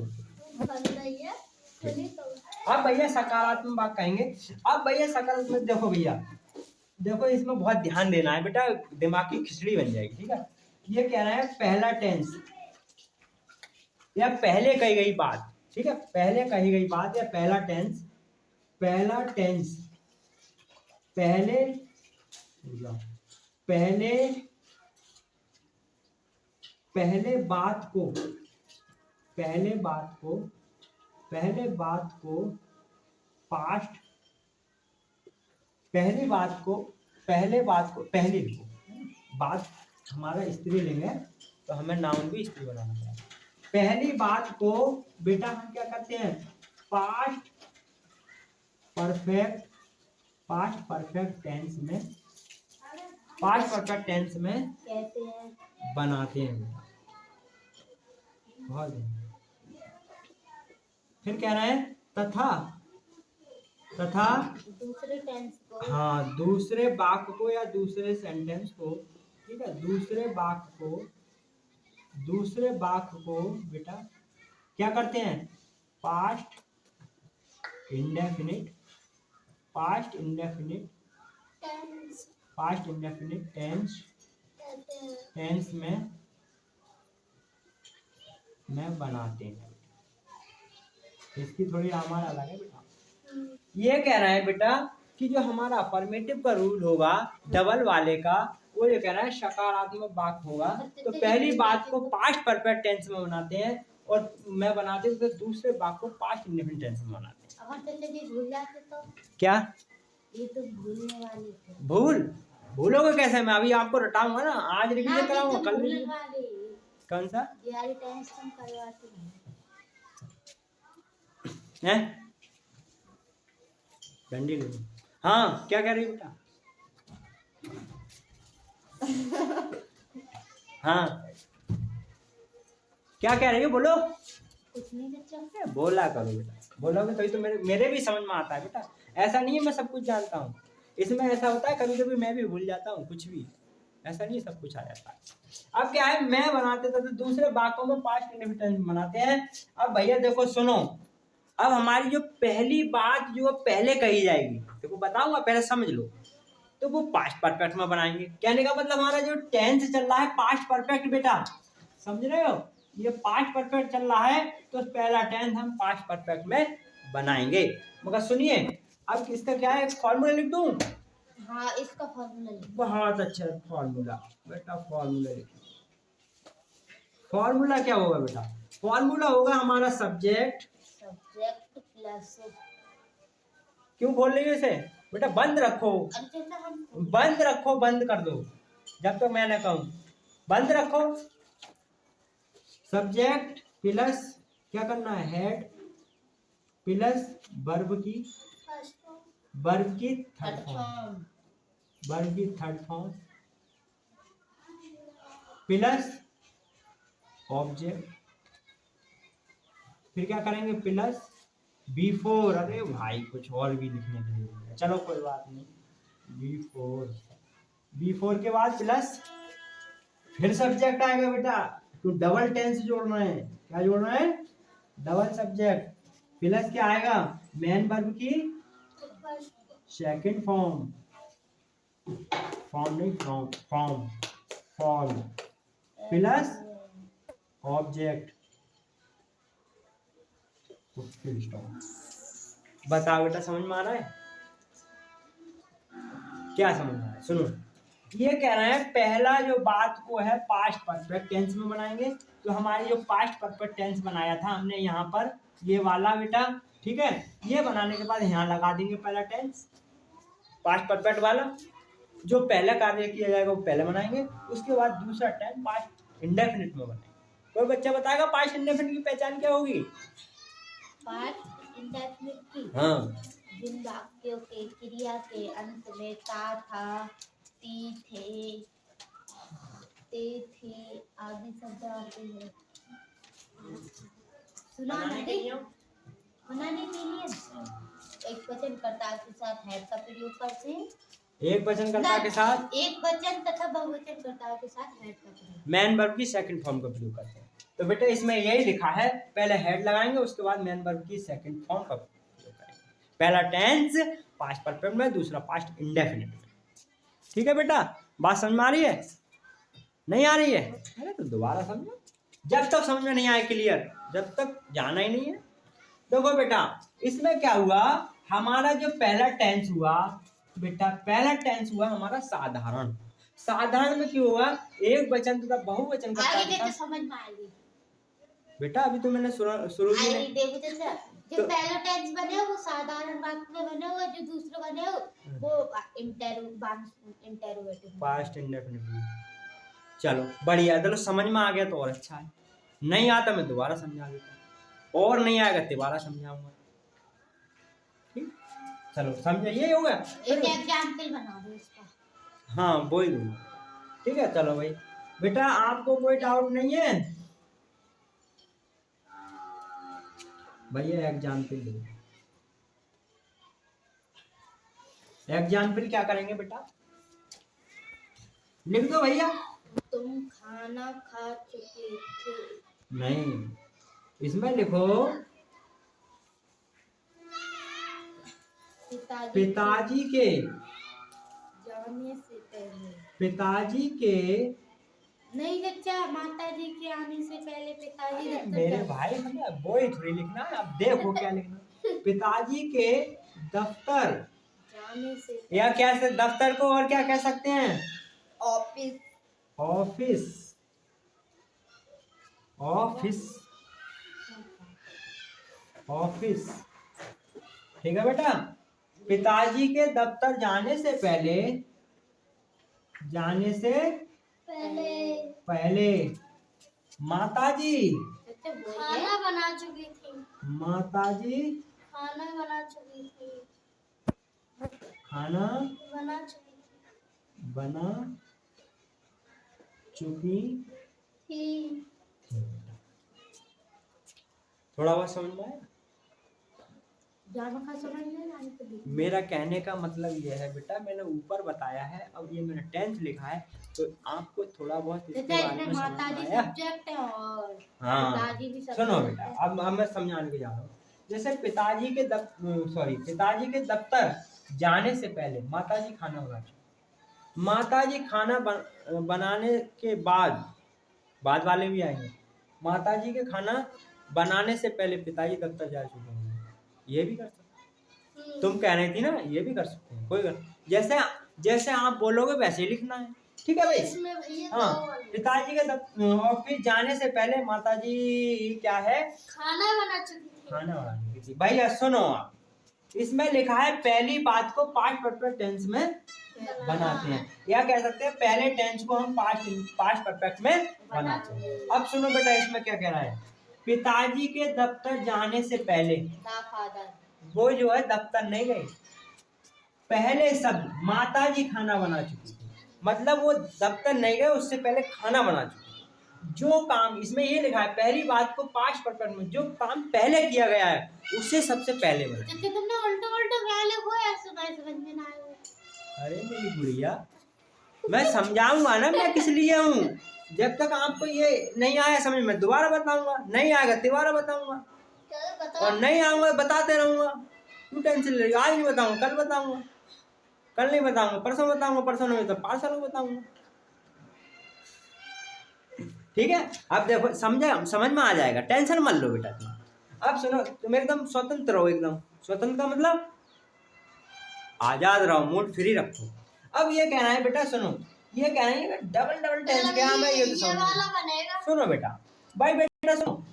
अब भैया सकारात्मक बात कहेंगे, अब भैया सकारात्मक देखो भैया, देखो इसमें बहुत ध्यान देना है बेटा, दिमाग की खिचड़ी बन जाएगी, ठीक है। ये कह रहा है पहला टेंस या पहले कही गई बात, ठीक है, पहले कही गई बात या पहला टेंस, पहला टेंस, पहले पहले बात को पास्ट, पहली लिखो, बात हमारा स्त्रीलिंग है तो हमें नाउन भी स्त्री बनाना पड़ेगा। पहली बात को बेटा हम क्या करते हैं, पास्ट परफेक्ट टेंस में बनाते हैं, बहुत है। फिर कह रहे हैं तथा दूसरे टेंस को, हाँ दूसरे वाक्य को या दूसरे सेंटेंस को, ठीक है, दूसरे वाक्य को बेटा क्या करते हैं, पास्ट इंडेफिनिट टेंस में बनाते हैं। इसकी थोड़ी हमारा अलग है बेटा। ये कह रहा है बेटा कि जो हमारा अफर्मेटिव का रूल होगा डबल वाले का, वो ये कह रहा है सकारात्मक वाक्य होगा तो पहली बात को पास्ट परफेक्ट टेंस में बनाते हैं और मैं बनाते हूँ तो दूसरे वाक्य को पास्ट इंडेफिनिट टेंस में बनाते हैं। अगर भूल जाते तो क्या, ये तो भूलने वाली है। भूलोगे कैसे, मैं अभी आपको रटाऊंगा ना, आज रिवीजन कराऊंगा, कल कौन सा टेंस तुम करवाते हैं, डंडी ले लो। हाँ क्या कह रही बेटा, हाँ क्या कह रही हो, बोलो। कुछ नहीं बच्चा, बोला करो बेटा, बोलोगे तभी तो मेरे भी समझ में आता है बेटा, ऐसा नहीं है मैं सब कुछ जानता हूँ, इसमें ऐसा होता है कभी कभी मैं भी भूल जाता हूँ कुछ भी, ऐसा नहीं सब कुछ आ जाता है। अब क्या है, मैं बनाते थे तो दूसरे वाक्यों में पास्ट इंडेफिनिट टेंस बनाते हैं। अब भैया देखो सुनो, अब हमारी जो पहली बात जो पहले कही जाएगी, देखो बताऊंगा पहले समझ लो, तो वो पास्ट परफेक्ट में बनाएंगे। कहने का मतलब हमारा जो टेंस चल रहा है पास्ट परफेक्ट बेटा, समझ रहे हो, ये पास्ट परफेक्ट चल रहा है तो पहला टेंस हम पास्ट परफेक्ट में बनाएंगे। मगर सुनिए, अब इसका क्या है, फॉर्मूला लिख दूं? हाँ, इसका फॉर्मूला लिख। बहुत अच्छा फॉर्मूला बेटा, फॉर्मूला लिखो। फॉर्मूला क्या होगा बेटा? फॉर्मूला होगा हमारा सब्जेक्ट प्लस, क्यों खोल रही हो इसे बेटा? बंद रखो, बंद रखो, बंद कर दो जब तक मैं ना कहूं, बंद रखो। सब्जेक्ट प्लस क्या करना है, हेड प्लस वर्ब की थर्ड फॉर्म, वर्ब की थर्ड फॉर्म प्लस ऑब्जेक्ट, फिर क्या करेंगे प्लस बिफोर। अरे भाई कुछ और भी लिखने के लिए, चलो कोई बात नहीं, बिफोर, बिफोर के बाद प्लस, फिर सब्जेक्ट आएगा बेटा, तो डबल टेंस जोड़ना है। क्या जोड़ना है? डबल सब्जेक्ट, प्लस क्या आएगा, मेन वर्ब की सेकंड फॉर्म, फॉर्म नहीं form, form form plus object. बताओ बेटा समझ में आ रहा है? क्या समझ में आ रहा है? सुनो, ये कह रहे हैं पहला जो बात को है पास्ट परफेक्ट टेंस में बनाएंगे। तो हमारी जो पास्ट परफेक्ट टेंस बनाया था हमने यहाँ पर, ये वाला बेटा, ठीक है, ये बनाने के बाद यहाँ लगा देंगे पहला टेंस पास्ट परफेक्ट वाला। जो पहला कार्य किया जाएगा वो पहले बनाएंगे, उसके बाद दूसरा टेंस पास्ट इंडेफिनिट में बनाएंगे। कोई बच्चा बताएगा पास्ट इंडेफिनिट की पहचान क्या होगी? पास्ट इंडेफिनिट की, हाँ, जिन वाक्यों के क्रिया के अंत में था, ती, थे, ते, थे आदि शब्द आते हैं। बनाने के लिए एक वचन कर्ता के साथ हेड का प्रयोग करते हैं। एक वचन कर्ता के साथ, एक वचन तथा बहुवचन कर्ता के साथ हेड का प्रयोग, मैन वर्ब की सेकंड फॉर्म का प्रयोग करते हैं। तो बेटा इसमें यही लिखा है, पहले हेड लगाएंगे उसके बाद मैन वर्ब की सेकंड फॉर्म का प्रयोग करेंगे। पहला टेंस पास्ट परफेक्ट में, दूसरा पास्ट इंडेफिनिट में। ठीक है बेटा, बात समझ में आ रही है? नहीं आ रही है? अरे तो दोबारा समझो, जब तक समझ में नहीं आए क्लियर, जब तक जाना ही नहीं है। देखो बेटा इसमें क्या हुआ, हमारा जो पहला टेंस हुआ बेटा, पहला टेंस हुआ हमारा साधारण। साधारण में क्यों हुआ, एक वचन तथा बहुवचन का तो समझ में आएगी बेटा। अभी तो मैंने शुरू में जो पहला टेंस बने वो साधारण वाक्य में बने हुए, जो दूसरे बने वो इंटेरोगेटिव पास्ट इंडेफिनिट। चलो बढ़िया, चलो समझ में आ गया तो और अच्छा है। नहीं आता मैं दोबारा समझा देता, और नहीं आएगा दोबारा समझाऊंगा। ठीक, चलो समझे, ये होगा। एक एग्जांपल बना दो इसका। हाँ वो ही दूंगा, ठीक है। चलो भाई बेटा, आपको कोई डाउट नहीं है? भैया एग्जाम्पल दो। एग्जाम्पल क्या करेंगे बेटा, लिख दो भैया। तुम खाना खा चुके थे। नहीं, इसमें लिखो पिताजी के जाने से पहले। पिताजी के नहीं बच्चा, माता जी के आने से पहले पिताजी। मेरे भाई हमें वो ही थोड़ी लिखना है, अब देखो क्या लिखना। पिताजी के दफ्तर जाने से, या क्या से दफ्तर को और क्या कह सकते हैं? Office, office, office, office. ठीक है बेटा, पिताजी के दफ्तर जाने से पहले, जाने से पहले माताजी खाना बना चुकी थी। माताजी खाना बना चुकी थी। खाना बना चुकी थी। बना चुकी थी। थोड़ा बहुत समझ में आया? जानो का समझ नहीं आने तो देख। मेरा कहने का मतलब ये है बेटा, मैंने ऊपर बताया है, अब ये मैंने टेंस लिखा है, तो आपको थोड़ा बहुत इसके जैसे बारे इसमें में समझ माताजी में आया। सब्जेक्ट है और हाँ पिताजी भी सुनो सब्जेक्ट बेटा, है। अब मैं समझाने के जा रहा हूँ। जैसे पिताजी के पिताजी के दफ्तर जाने से पहले माताजी खाना बना चुकी। माताजी खाना बनाने के बाद वाले भी आएंगे। माताजी के खाना बनाने से पहले पिताजी दफ्तर जा चुके होंगे, ये भी कर सकते हैं। तुम कह रही थी ना, ये भी कर सकते हैं, कोई जैसे जैसे आप बोलोगे वैसे ही लिखना है, ठीक है भाई। इसमें भैया हाँ, पिताजी के ऑफिस जाने से पहले माताजी क्या है, खाना बना चुकी थी। खाना बना चुकी थी। भैया सुनो आप, इसमें लिखा है पहली बात को पास्ट परफेक्ट टेंस में बनाते हैं, या कह सकते हैं पहले टेंस को हम पास्ट परफेक्ट में बनाते हैं। अब सुनो बेटा, इसमें क्या कह रहा है, पिताजी के दफ्तर जाने से पहले, वो जो है दफ्तर नहीं गए, पहले शब्द माताजी खाना बना चुकी थी, मतलब वो दफ्तर नहीं गए, उससे पहले खाना बना चुकी थी। जो काम इसमें ये लिखा है पहली बात को पास्ट परफेक्ट में, जो काम पहले किया गया है उससे सबसे पहले बना। तुमने उल्टा उल्टा क्या लिखो ऐसे मैं समझ में ना आया। अरे मेरी गुड़िया, मैं समझाऊंगा ना मैं किस लिए हूँ। जब तक आपको ये नहीं आया समझ में, दोबारा बताऊंगा, नहीं आएगा दोबारा बताऊंगा, और नहीं आऊंगा बताते रहूंगा। क्यों टेंशन ले रही, आज नहीं बताऊंगा कल बताऊंगा, कल नहीं बताऊंगा परसों बताऊंगा, परसों नहीं तो 5 सालों बताऊंगा, ठीक है। अब देखो समझ में आ जाएगा, टेंशन मत लो बेटा तुम। अब सुनो, तुम एकदम स्वतंत्र रहो, एकदम स्वतंत्र का मतलब आजाद रहो, मूड फ्री रखो। अब ये कहना है बेटा, सुनो, ये कहना है डबल टेंस क्या मैं ये तो समझ। सुनो बेटा, भाई बेटा सुनो,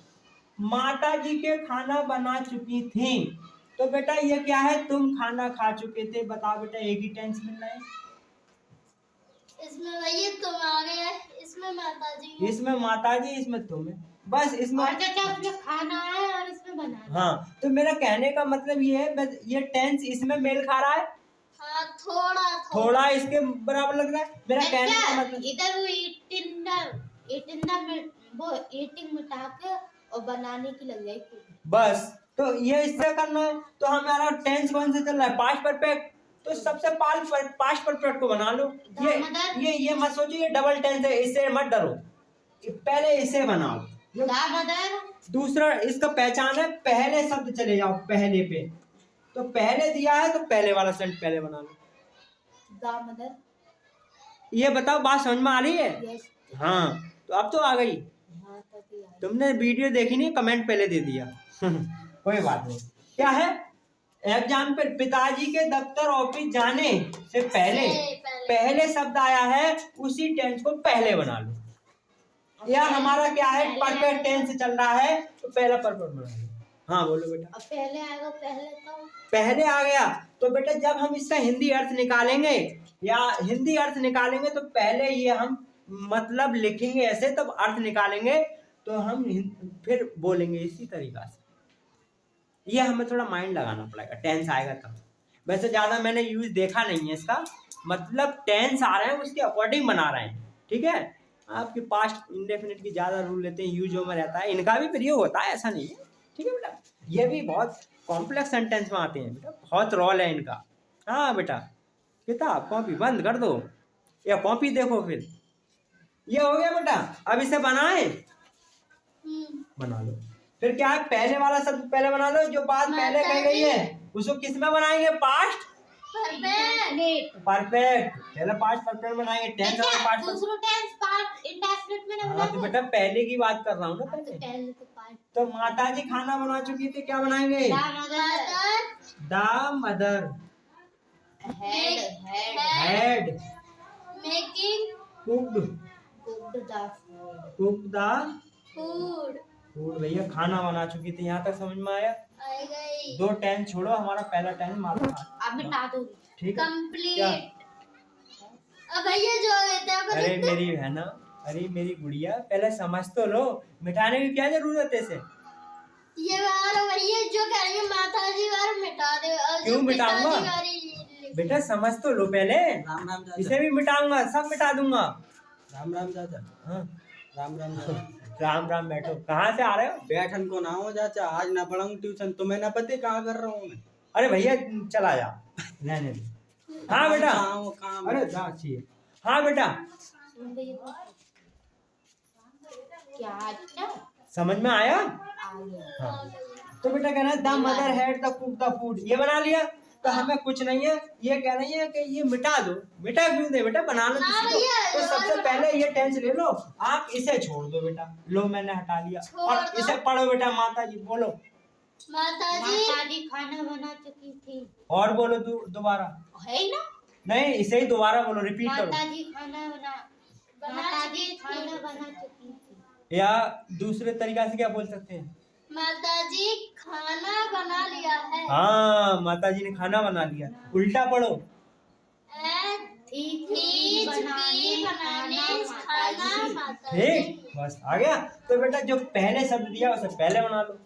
माता जी के खाना बना चुकी थी, तो बेटा ये क्या है, तुम खाना खा चुके थे, बताओ बेटा एक ही टेंस मिल रहा है। इसमें भैया तुम आ गया, इसमें माताजी, इसमें माताजी, इसमें तुम है, बस इसमें उसमें खाना है और इसमें बनाना। हाँ, तो मेरा कहने का मतलब ये है, बस ये टेंस इसमें मेल खा रहा है, हाँ, थोड़ा इसके बराबर लग रहा है। मेरा कहने का मतलब इधर वो ईटिंग मिटा के और बनाने की लग जाएगी बस। तो ये इससे करना है, तो हमारा टेंस कौन से चल रहा है, पास्ट परफेक्ट, तो सबसे पास्ट परफेक्ट को बना लो। ये मत सोचो ये डबल टेंस है, इससे मत डरो, पहले इसे बनाओ। दूसरा इसका पहचान है, पहले शब्द चले जाओ पहले पे, तो पहले दिया है तो पहले वाला सेंट पहले बना लो। ये बताओ बात समझ में आ रही है? हाँ, तो अब तो आ गई। तुमने वीडियो देखी नहीं, कमेंट पहले दे दिया कोई बात नहीं। क्या है एग्जाम्पल, पिताजी के दफ्तर ऑफिस जाने से पहले शब्द आया है, उसी टेंस को पहले बना लो। या हमारा क्या है, परफेक्ट टेंस चल रहा है, तो पहला परफेक्ट बना लो। हाँ बोलो बेटा। अब पहले आएगा, पहले आ गया, तो बेटा जब हम इसका हिंदी अर्थ निकालेंगे तो पहले ये हम मतलब लिखेंगे ऐसे, तब अर्थ निकालेंगे, तो हम फिर बोलेंगे इसी तरीका से। ये हमें थोड़ा माइंड लगाना पड़ेगा, टेंस आएगा तब। वैसे ज्यादा मैंने यूज देखा नहीं है इसका, मतलब टेंस आ रहे हैं उसके अकॉर्डिंग बना रहे हैं, ठीक है। आपके पास्ट इंडेफिनिट की ज्यादा रूल लेते हैं, यूज में रहता है, इनका भी प्रयोग होता है, ऐसा नहीं है, ठीक है बेटा। ये भी बहुत कॉम्प्लेक्स सेंटेंस में आते हैं बेटा, बहुत रोल है इनका। हाँ बेटा, किताब कॉपी बंद कर दो या कॉपी देखो फिर। ये हो गया बेटा, अब इसे बनाए, बना लो। फिर क्या है, पहले वाला शब्द पहले बना लो, जो बात पहले कही गई है उसको किस में बनाएंगे, पास्ट परफेक्ट। पहले पास्ट परफेक्ट बनाएंगे, टेंस और पास्ट परफेक्ट। हाँ तो बेटा पहले की बात कर रहा हूँ ना, पहले तो माताजी खाना बना चुकी थी, क्या बनाएंगे, the mother had cooked the food. भैया खाना बना चुकी थी, यहाँ तक समझ में आया? दो टेंस छोड़ो, हमारा पहला टेंस मालूम है, ठीक है। अब भैया जो अरे मेरी बहना, अरे मेरी गुड़िया, पहले समझ तो लो, मिटाने की क्या जरूरत है इसे। ये भैया जो करेंगे माताजी वाला मिटा दे, क्यों मिटाऊंगा बेटा, समझ तो लो पहले। राम राम चाचा। इसे भी मिटाऊंगा, सब मिटा दूंगा। राम राम चाचा। हाँ राम राम राम राम, बैठो। कहाँ से आ रहे हो? बैठन को ना हो चाचा, आज ना पढ़ाऊं ट्यूशन, तुम्हें ना पता कहाँ कर रहा हूँ मैं। अरे भैया चला जा, रहने दे। हाँ बेटा, काम अरे जा अच्छी है। हाँ बेटा, क्या अच्छा समझ में आया? आ गया। हाँ। तो बेटा कहना है the mother had the cook the food, ये बना लिया तो हमें कुछ नहीं है। ये कह रही है कि ये मिटा दो। मिटा क्यों दे बेटा, बनाना तो सीखो। तो सबसे पहले ये टेंस ले लो, आप इसे छोड़ दो बेटा। लो मैंने हटा लिया, और इसे पढ़ो बेटा। माता जी बोलो। माताजी खाना बना चुकी थी। और बोलो दोबारा। है ना? नहीं, इसे ही दोबारा बोलो, रिपीट करो। माताजी खाना बना चुकी थी। या दूसरे तरीका से क्या बोल सकते हैं? माताजी खाना बना लिया है। हाँ, माता जी ने खाना बना लिया। उल्टा पढ़ो। ठीक, बस आ गया। तो बेटा जो पहले शब्द दिया उसे पहले बना लो,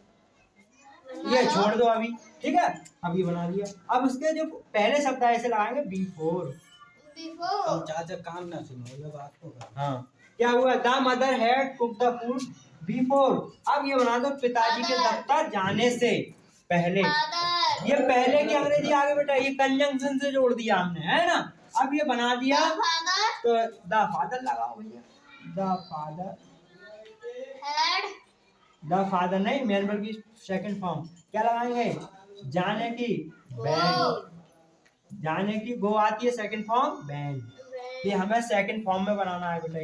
ये छोड़ दो अभी। ठीक है, अभी बना लिया। अब उसके जो पहले शब्द है इसे लगाएंगे बिफोर। चाचा काम ना सुनो, ये बात को हाँ, क्या हुआ? The mother had cook the food before. अब ये बना दो पिताजी के दफ्तर जाने से पहले। ये पहले की अंग्रेजी आगे बेटा, ये कंजंक्शन से जोड़ दिया हमने, है ना? अब ये बना दिया तो द फादर लगाओ भैया। The father had. The father नहीं, मेन वर्ब की सेकंड फॉर्म क्या लगाएंगे? जाने की बैंड। जाने की गो आती है सेकंड फॉर्म बैंड। ये हमें सेकंड फॉर्म में बनाना है बेटा।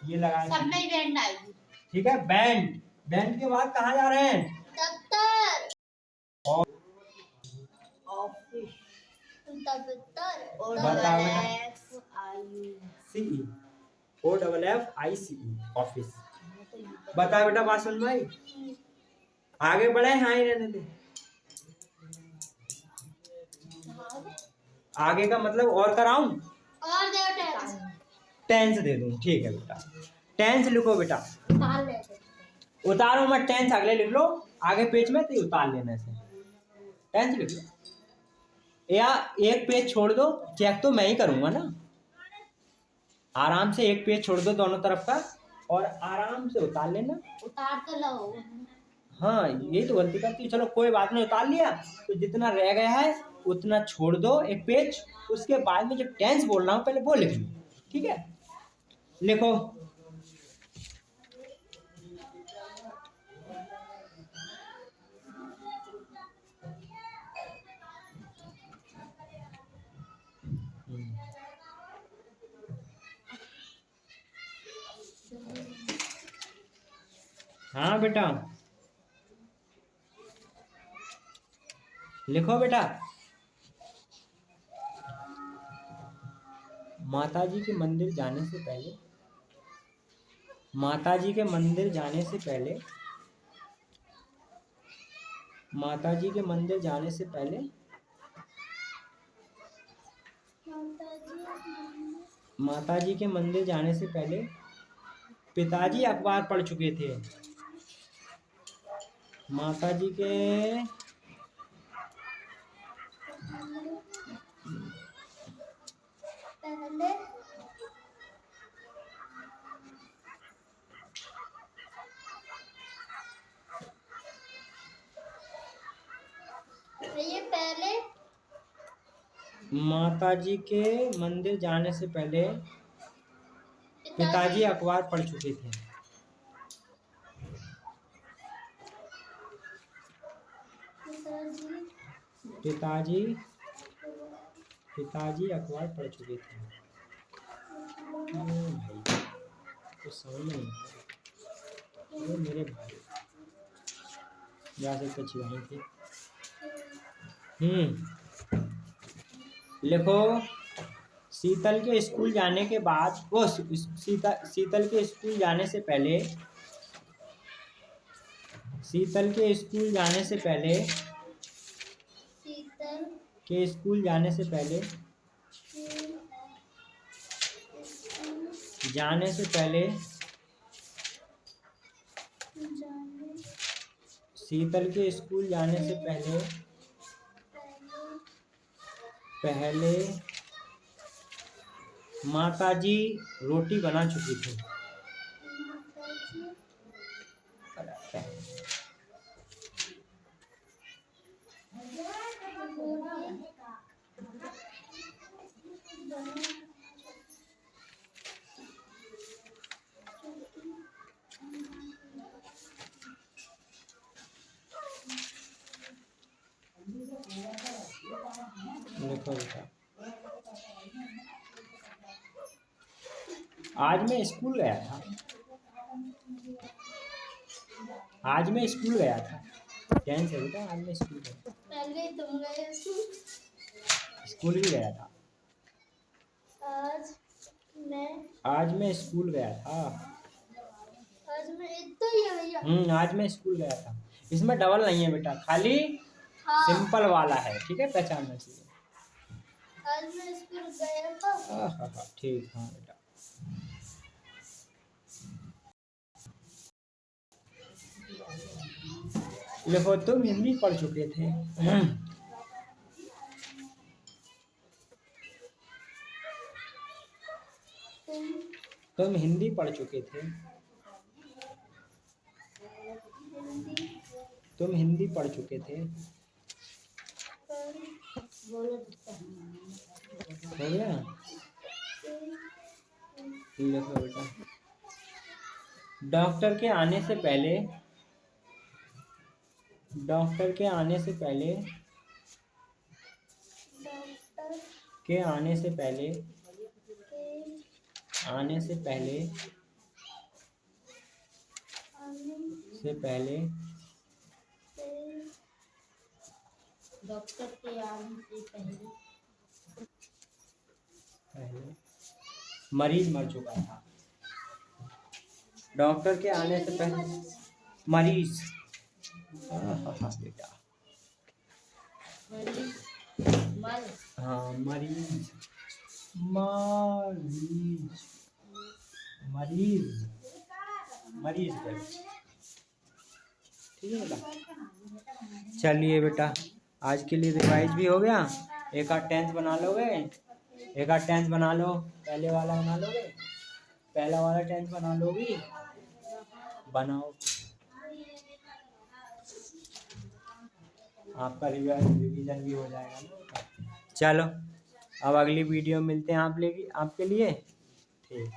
ये लगाएंगे, सब में बैंड आएगी। ठीक है। बैंड, बैंड के बाद कहाँ जा रहे हैं? दफ्तर। और ऑफिस। दफ्तर। CE OFFICE office. बता बेटा, बात सुन भाई। आगे बढ़े, हाँ ही रहने दे। आगे का मतलब और कराऊं? और दो टेंस दे दूं? ठीक है बेटा, टेंस लिखो बेटा। उतारो मत, टेंस अगले लिख लो, आगे पेज में तो उतार लेने से। टेंस लिख लो, या एक पेज छोड़ दो, चेक तो मैं ही करूंगा ना। आराम से एक पेज छोड़ दो दोनों तरफ का, और आराम से उतार लेना। उतार तो लो। हाँ, यही तो गलती करती है। चलो कोई बात नहीं, उतार लिया तो जितना रह गया है उतना छोड़ दो एक पेज। उसके बाद में जो टेंस बोल रहा हूँ पहले वो लिख लो, ठीक है? लिखो। हाँ बेटा, लिखो बेटा। माताजी के मंदिर जाने से पहले, माताजी के मंदिर जाने से पहले, माताजी के मंदिर जाने से पहले, माताजी के मंदिर जाने से पहले पिताजी अखबार पढ़ चुके थे। माताजी के पहले ये पहले माताजी के मंदिर जाने से पहले पिताजी अखबार पढ़ चुके थे। पिताजी पिताजी अखबार पढ़ चुके थे। भाई तो समझ नहीं, मेरे भाई जा सकते अच्छी वहीं थी। लिखो, शीतल के स्कूल जाने के बाद, वो शीतल के स्कूल जाने से पहले, शीतल के स्कूल जाने से पहले, शीतल के स्कूल जाने से पहले, जाने से पहले, शीतल के स्कूल जाने से पहले, पहले माताजी रोटी बना चुकी थी। देखो बेटा, आज मैं स्कूल गया था। आज मैं स्कूल गया था। ध्यान से बेटा, आज मैं स्कूल गया। पहले तुम गए स्कूल भी गया था। आज मैं स्कूल गया था। आज मैं इतना ही है भैया। आज मैं स्कूल गया था। इसमें डबल नहीं है बेटा, खाली सिंपल वाला है, ठीक है, पहचानना चाहिए। आज मैं स्कूल गया था। हाँ ठीक, हाँ बेटा। देखो, तुम हिंदी पढ़ चुके थे। तुम हिंदी पढ़ चुके थे। तुम हिंदी पढ़ चुके थे। हो गया? देखो बेटा, डॉक्टर के आने से पहले, डॉक्टर के आने से पहले, के आने से पहले, आने से पहले, से पहले, डॉक्टर के आने से पहले पहले मरीज मर चुका था। डॉक्टर के आने से पहले मरीज। बेटा, हाँ मरीज, मरीज, मरीज, मरीज बेटा, ठीक है बेटा। चलिए बेटा, आज के लिए रिवाइज भी हो गया। एक आध टेंस बना लोगे? एक आध टेंस बना लो। पहले वाला बना लोगे? पहला वाला टेंस बना लोगी? बनाओ। आपका रिवीजन भी हो जाएगा ना। चलो, अब अगली वीडियो मिलते हैं आपके लिए। ठीक।